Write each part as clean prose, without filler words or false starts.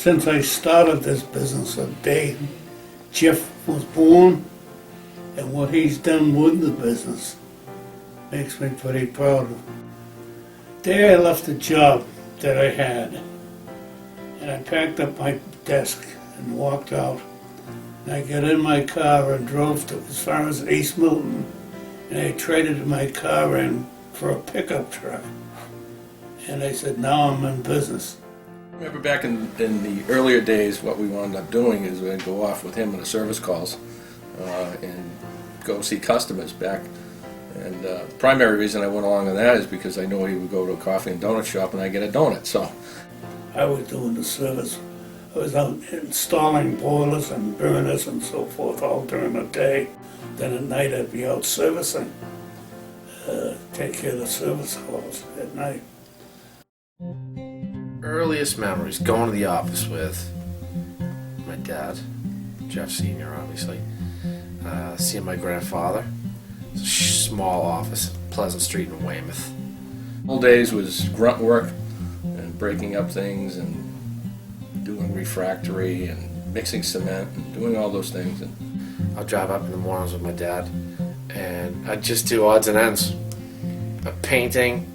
Since I started this business, the day Jeff was born and what he's done with the business makes me pretty proud. The day I left the job that I had, and I packed up my desk and walked out, and I got in my car and drove to as far as East Milton, and I traded my car in for a pickup truck. And I said, now I'm in business. Remember back in the earlier days, what we wound up doing is we'd go off with him on the service calls and go see customers back. And the primary reason I went along with that is because I knew he would go to a coffee and donut shop and I get a donut. So I was doing the service. I was out installing boilers and burners and so forth all during the day. Then at night I'd be out servicing, take care of the service calls at night. Earliest memories, going to the office with my dad, Jeff Sr. obviously, seeing my grandfather. It's a small office, Pleasant Street in Weymouth. old days was grunt work and breaking up things and doing refractory and mixing cement and doing all those things. And I'll drive up in the mornings with my dad and I'd just do odds and ends. Painting,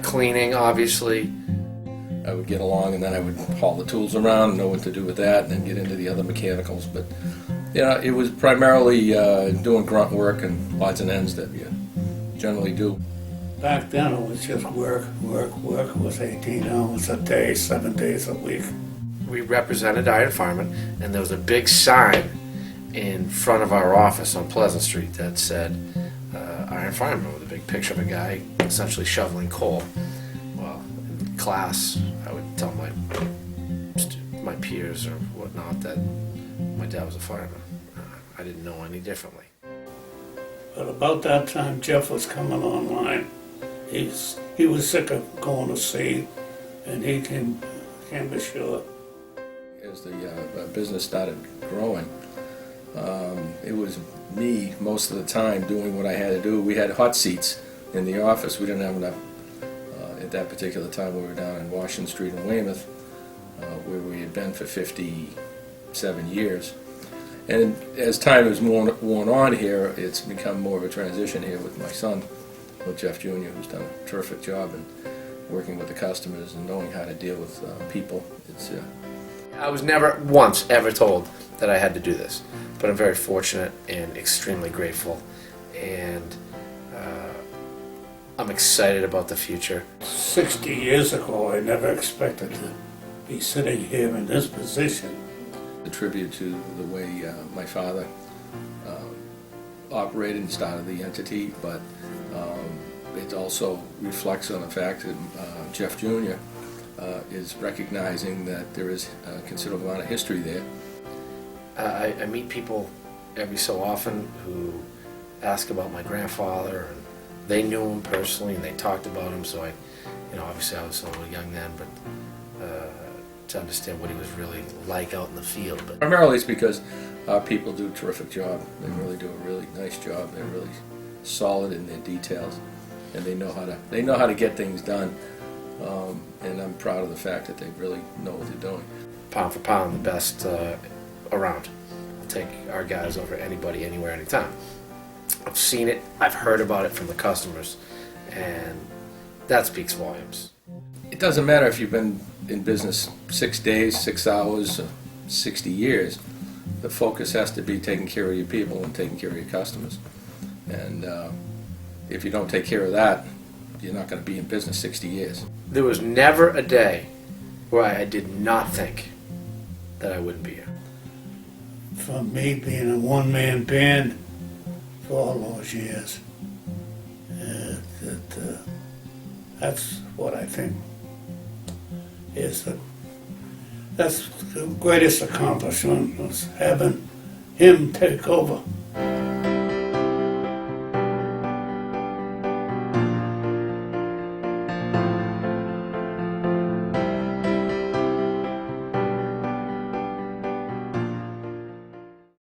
cleaning obviously. I would get along and then I would haul the tools around and know what to do with that and then get into the other mechanicals. But yeah, it was primarily doing grunt work and odds and ends that you generally do. Back then it was just work. It was 18 hours a day, 7 days a week. We represented Iron Fireman, and there was a big sign in front of our office on Pleasant Street that said Iron Fireman, with a big picture of a guy essentially shoveling coal. Well, in class, I would tell my peers or whatnot that my dad was a fireman. I didn't know any differently. But about that time, Jeff was coming online. He was sick of going to sea, and he came ashore. As the business started growing, it was me most of the time doing what I had to do. We had hot seats in the office. We didn't have enough at that particular time. We were down in Washington Street in Weymouth, where we had been for 57 years. And as time has worn on here, it's become more of a transition here with my son, with Jeff Jr., who's done a terrific job in working with the customers and knowing how to deal with people. I was never once ever told that I had to do this, but I'm very fortunate and extremely grateful, and I'm excited about the future. 60 years ago, I never expected to be sitting here in this position. A tribute to the way my father operated and started the entity, but it also reflects on the fact that Jeff Jr. Is recognizing that there is a considerable amount of history there. I meet people every so often who ask about my grandfather, and they knew him personally and they talked about him, so obviously I was a little young then, but to understand what he was really like out in the field. But primarily it's because our people do a terrific job. They really do a really nice job. They're really solid in their details, and they know how to get things done. And I'm proud of the fact that they really know what they're doing. Pound for pound, the best around. I'll take our guys over anybody, anywhere, anytime. I've seen it, I've heard about it from the customers, and that speaks volumes. It doesn't matter if you've been in business 6 days, 6 hours, 60 years. The focus has to be taking care of your people and taking care of your customers. And if you don't take care of that, you're not going to be in business 60 years. There was never a day where I did not think that I wouldn't be here. From me being a one-man band for all those years, that's what I think that's the greatest accomplishment, was having him take over.